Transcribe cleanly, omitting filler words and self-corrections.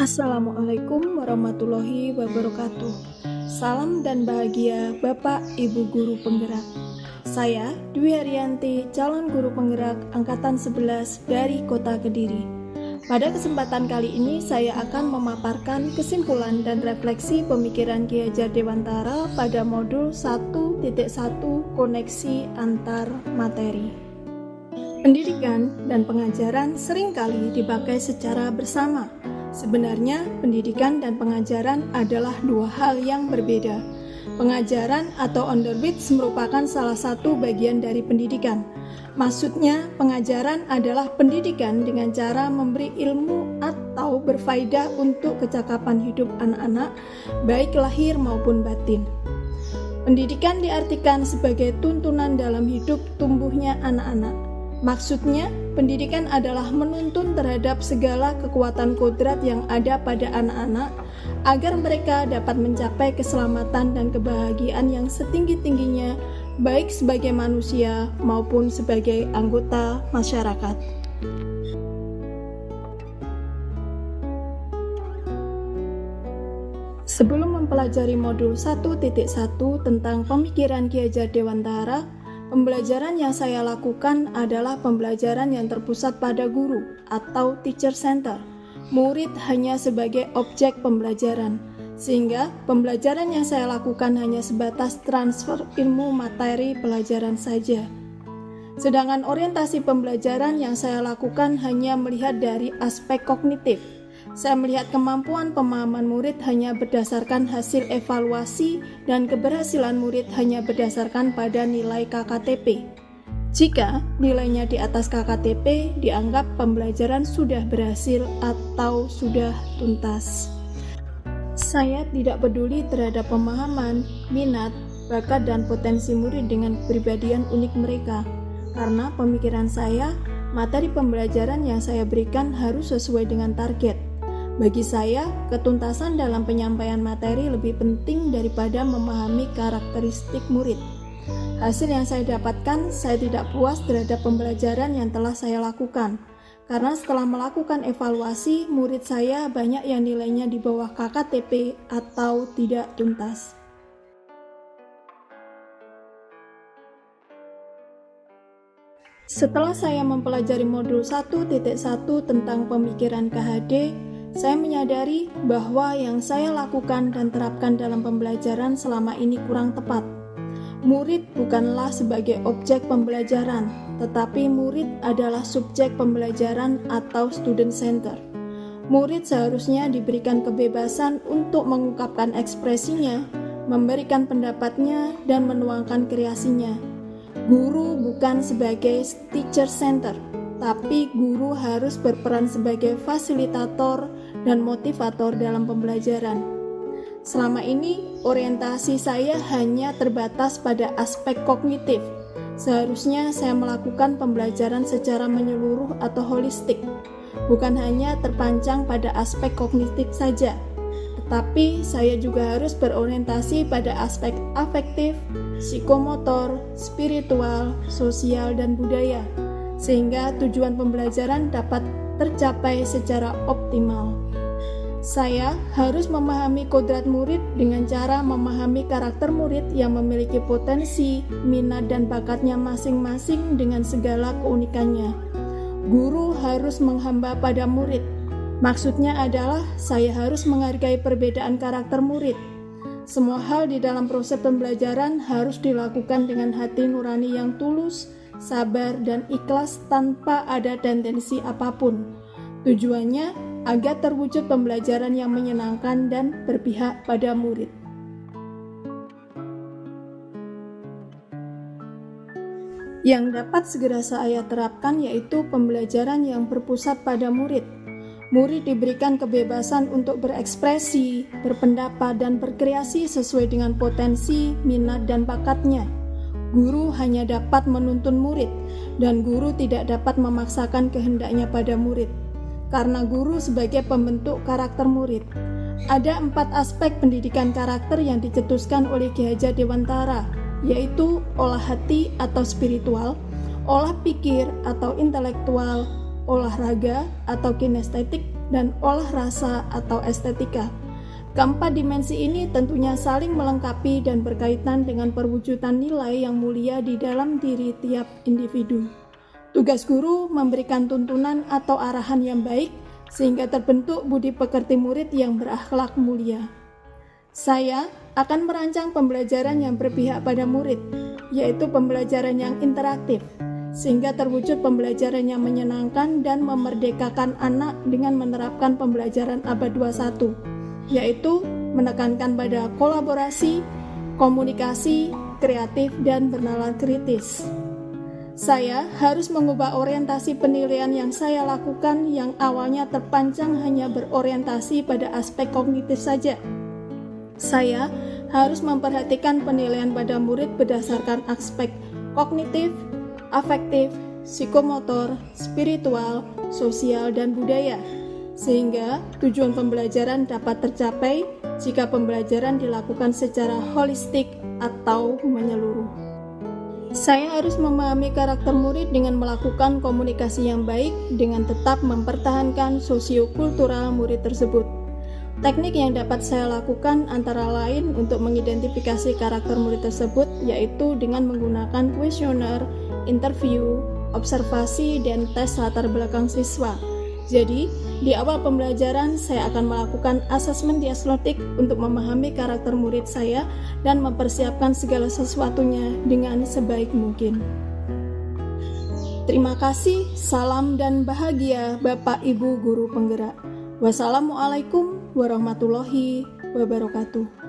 Assalamualaikum warahmatullahi wabarakatuh. Salam dan bahagia Bapak Ibu Guru Penggerak. Saya Dwi Haryanti, calon guru penggerak Angkatan 11 dari Kota Kediri. Pada kesempatan kali ini saya akan memaparkan kesimpulan dan refleksi pemikiran Ki Hajar Dewantara pada modul 1.1 koneksi antar materi. Pendidikan dan pengajaran seringkali dipakai secara bersama. Sebenarnya, pendidikan dan pengajaran adalah dua hal yang berbeda. Pengajaran atau onderwijs merupakan salah satu bagian dari pendidikan. Maksudnya, pengajaran adalah pendidikan dengan cara memberi ilmu atau berfaedah untuk kecakapan hidup anak-anak, baik lahir maupun batin. Pendidikan diartikan sebagai tuntunan dalam hidup tumbuhnya anak-anak. Maksudnya, pendidikan adalah menuntun terhadap segala kekuatan kodrat yang ada pada anak-anak agar mereka dapat mencapai keselamatan dan kebahagiaan yang setinggi-tingginya baik sebagai manusia maupun sebagai anggota masyarakat. Sebelum mempelajari modul 1.1 tentang pemikiran Ki Hajar Dewantara, pembelajaran yang saya lakukan adalah pembelajaran yang terpusat pada guru atau teacher center. Murid hanya sebagai objek pembelajaran, sehingga pembelajaran yang saya lakukan hanya sebatas transfer ilmu materi pelajaran saja. Sedangkan orientasi pembelajaran yang saya lakukan hanya melihat dari aspek kognitif. Saya melihat kemampuan pemahaman murid hanya berdasarkan hasil evaluasi dan keberhasilan murid hanya berdasarkan pada nilai KKTP. Jika nilainya di atas KKTP, dianggap pembelajaran sudah berhasil atau sudah tuntas. Saya tidak peduli terhadap pemahaman, minat, bakat, dan potensi murid dengan kepribadian unik mereka. Karena pemikiran saya, materi pembelajaran yang saya berikan harus sesuai dengan target. Bagi saya, ketuntasan dalam penyampaian materi lebih penting daripada memahami karakteristik murid. Hasil yang saya dapatkan, saya tidak puas terhadap pembelajaran yang telah saya lakukan. Karena setelah melakukan evaluasi, murid saya banyak yang nilainya di bawah KKTP atau tidak tuntas. Setelah saya mempelajari modul 1.1 tentang pemikiran KHD, saya menyadari bahwa yang saya lakukan dan terapkan dalam pembelajaran selama ini kurang tepat. Murid bukanlah sebagai objek pembelajaran, tetapi murid adalah subjek pembelajaran atau student center. Murid seharusnya diberikan kebebasan untuk mengungkapkan ekspresinya, memberikan pendapatnya, dan menuangkan kreasinya. Guru bukan sebagai teacher center, tapi guru harus berperan sebagai fasilitator dan motivator dalam pembelajaran. Selama ini, orientasi saya hanya terbatas pada aspek kognitif. Seharusnya saya melakukan pembelajaran secara menyeluruh atau holistik, bukan hanya terpancang pada aspek kognitif saja, tetapi saya juga harus berorientasi pada aspek afektif, psikomotor, spiritual, sosial, dan budaya, sehingga tujuan pembelajaran dapat tercapai secara optimal. Saya harus memahami kodrat murid dengan cara memahami karakter murid yang memiliki potensi, minat, dan bakatnya masing-masing dengan segala keunikannya. Guru harus menghamba pada murid. Maksudnya adalah saya harus menghargai perbedaan karakter murid. Semua hal di dalam proses pembelajaran harus dilakukan dengan hati nurani yang tulus, sabar, dan ikhlas tanpa ada tendensi apapun. Tujuannya agar terwujud pembelajaran yang menyenangkan dan berpihak pada murid. Yang dapat segera saya terapkan yaitu pembelajaran yang berpusat pada murid. Murid diberikan kebebasan untuk berekspresi, berpendapat, dan berkreasi sesuai dengan potensi, minat, dan bakatnya. Guru hanya dapat menuntun murid, dan guru tidak dapat memaksakan kehendaknya pada murid. Karena guru sebagai pembentuk karakter murid. Ada 4 aspek pendidikan karakter yang dicetuskan oleh Ki Hajar Dewantara, yaitu olah hati atau spiritual, olah pikir atau intelektual, olahraga atau kinestetik, dan olah rasa atau estetika. Keempat dimensi ini tentunya saling melengkapi dan berkaitan dengan perwujudan nilai yang mulia di dalam diri tiap individu. Tugas guru memberikan tuntunan atau arahan yang baik sehingga terbentuk budi pekerti murid yang berakhlak mulia. Saya akan merancang pembelajaran yang berpihak pada murid, yaitu pembelajaran yang interaktif, sehingga terwujud pembelajaran yang menyenangkan dan memerdekakan anak dengan menerapkan pembelajaran abad 21, yaitu menekankan pada kolaborasi, komunikasi, kreatif, dan bernalar kritis. Saya harus mengubah orientasi penilaian yang saya lakukan yang awalnya terpancang hanya berorientasi pada aspek kognitif saja. Saya harus memperhatikan penilaian pada murid berdasarkan aspek kognitif, afektif, psikomotor, spiritual, sosial, dan budaya, sehingga tujuan pembelajaran dapat tercapai jika pembelajaran dilakukan secara holistik atau menyeluruh. Saya harus memahami karakter murid dengan melakukan komunikasi yang baik dengan tetap mempertahankan sosiokultural murid tersebut. Teknik yang dapat saya lakukan antara lain untuk mengidentifikasi karakter murid tersebut yaitu dengan menggunakan kuesioner, interview, observasi, dan tes latar belakang siswa. Jadi, di awal pembelajaran saya akan melakukan asesmen diagnostik untuk memahami karakter murid saya dan mempersiapkan segala sesuatunya dengan sebaik mungkin. Terima kasih, salam dan bahagia Bapak Ibu Guru Penggerak. Wassalamualaikum warahmatullahi wabarakatuh.